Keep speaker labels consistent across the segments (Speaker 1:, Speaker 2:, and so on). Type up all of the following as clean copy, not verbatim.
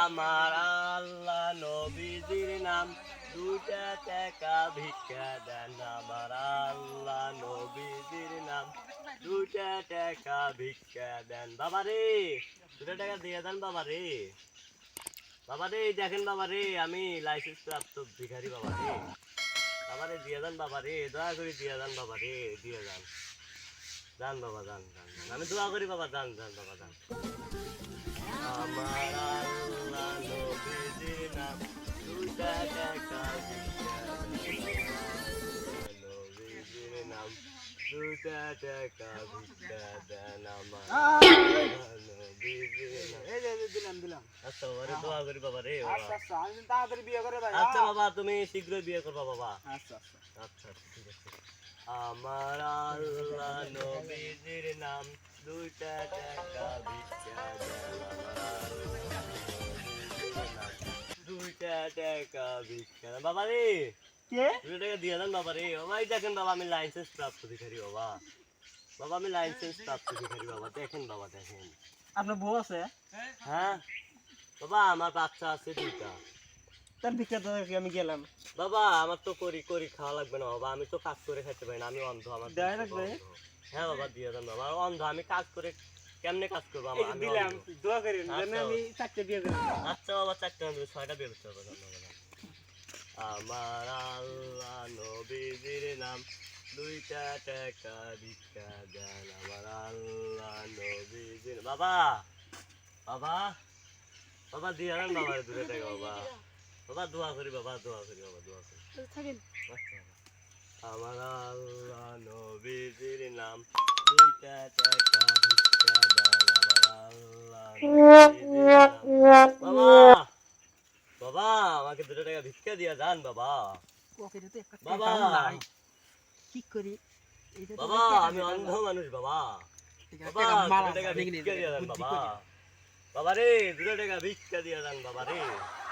Speaker 1: আমার আল্লাহ নবীজির নাম, দুইটা টাকা ভিক্ষা দেন। আমার আল্লাহ নবীজির নাম, দুইটা টাকা ভিক্ষা দেন। বাবা রে, 2 টাকা দিয়ে দেন বাবা রে। বাবা রে দেখেন বাবা রে, আমি লাইসেন্স প্রাপ্ত ভিখারি বাবা রে। বাবা রে দিয়ে দেন বাবা রে, দয়া করে দিয়ে দেন বাবা রে, দিয়ে দেন। যান বাবা যান যান, আমি দোয়া করি বাবা, যান যান বাবা যান। আমার আল্লাহ নবীজির নাম, দুইটা টাকা ভিক্ষা দেন। নবীজির নাম, দুইটা টাকা ভিক্ষা দেন। আমার নবীজির নাম।
Speaker 2: এই যে দিলাম
Speaker 1: আচ্ছা বাবা রে, দোয়া করি বাবা রে।
Speaker 2: আচ্ছা আমি তাড়াতাড়ি বিয়ে করে ভাই।
Speaker 1: আচ্ছা বাবা, তুমি শীঘ্রই বিয়ে করবা বাবা।
Speaker 2: আচ্ছা
Speaker 1: আচ্ছা ঠিক আছে। আমার আল্লাহ নবীজির নাম, দুইটা টাকা ভিক্ষা দেন। আমার আল্লাহ নবীজির নাম, দুইটা টাকা ভিক্ষা দেন। বাবা রে,
Speaker 2: কে
Speaker 1: 2 টাকা দিয়ে দেন বাবা রে। বাবা এই দেখেন বাবা, আমি লাইসেন্স প্রাপ্ত ভিখারি বাবা। বাবা আমি লাইসেন্স প্রাপ্ত ভিখারি বাবা, দেখেন বাবা দেখেন।
Speaker 2: আপনার বউ আছে?
Speaker 1: হ্যাঁ বাবা, আমার বাচ্চা আছে 2টা।
Speaker 2: তার ভিক্ষা তো আমি গেলাম।
Speaker 1: বাবা আমার তো করি খাওয়া লাগবে না বাবা, আমি তো কাজ করে খেতে পারি না, আমি অন্ধ। আমার
Speaker 2: দেয় লাগবে?
Speaker 1: হ্যাঁ বাবা দিয়ে দেন বাবা, অন্ধ আমি, কাজ করে কেমনে কাজ করবো
Speaker 2: এই যে
Speaker 1: আমি
Speaker 2: দিলাম,
Speaker 1: অন্ধ।
Speaker 2: দোয়া করেন যেন
Speaker 1: আচ্ছা।
Speaker 2: আমি 4টা বিয়ে করি।
Speaker 1: আচ্ছা বাবা 4টা আমি 6টা বিয়ে করতে হবে। ধন্যবাদ। আমার আল্লাহ নবীজির নাম, দুইটা টাকা ভিক্ষা দেন। আমার আল্লাহ নবীজির বাবা বাবা বাবা দিয়ে দেন বাবা 2 টাকা বাবা। বাবা দোয়া করি বাবা, দোয়া করি বাবা, দোয়া করি। আচ্ছা বাবা। আমার আল্লাহ নবীজির নাম, দুইটা টাকা ভিক্ষা দেন। আমার আল্লাহ নবীজির নাম। বাবা বাবা আমাকে 2 টাকা ভিক্ষা দিয়া যান বাবা।
Speaker 2: ওকে তো একটা
Speaker 1: বাবা
Speaker 2: কি করি এটা তো
Speaker 1: বাবা আমি অন্ধ মানুষ বাবা। বাবা 2 টাকা ভিক্ষা দিয়া যান বাবা। বাবা রে 2 টাকা ভিক্ষা দিয়া যান বাবা রে।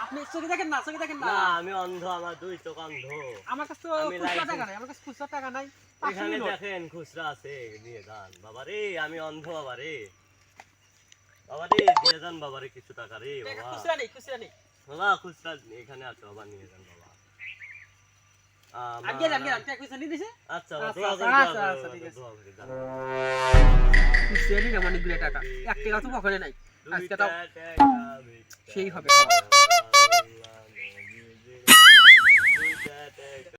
Speaker 2: আপনি চোখে দেখেন না, চোখে দেখেন না।
Speaker 1: না আমি অন্ধ, আমার 2 চোখ অন্ধ।
Speaker 2: আমার কাছে তো
Speaker 1: আমি
Speaker 2: খুচরা
Speaker 1: লাইসেন্স-
Speaker 2: টাকা নাই, আমার কাছে খুচরা টাকা নাই।
Speaker 1: এখানে দেখেন খুচরা আছে, দিয়ে যান বাবা রে। আমি অন্ধ বাবা রে। বাবা রে দিয়ে যান বাবা রে কিছু টাকা রে বাবা।
Speaker 2: খুচরা নেই
Speaker 1: বাবা খুচরা এখানে আছে বাবা, নিয়ে যান বাবা।
Speaker 2: আগে টাকা খুচরা নিয়ে দিছে।
Speaker 1: আচ্ছা
Speaker 2: আচ্ছা,
Speaker 1: দোয়া করি,
Speaker 2: আচ্ছা,
Speaker 1: দোয়া
Speaker 2: আচ্ছা,
Speaker 1: করি,
Speaker 2: ঠিক আছে।
Speaker 1: দোয়া করি, যান।
Speaker 2: খুচরা নিয়ে অনেকগুলো টাকা, 1 টাকা তো পকেটে নাই। আজকে তাও
Speaker 1: দুইটা টাকা ভিক্ষা
Speaker 2: সেই হবে।
Speaker 1: দেন।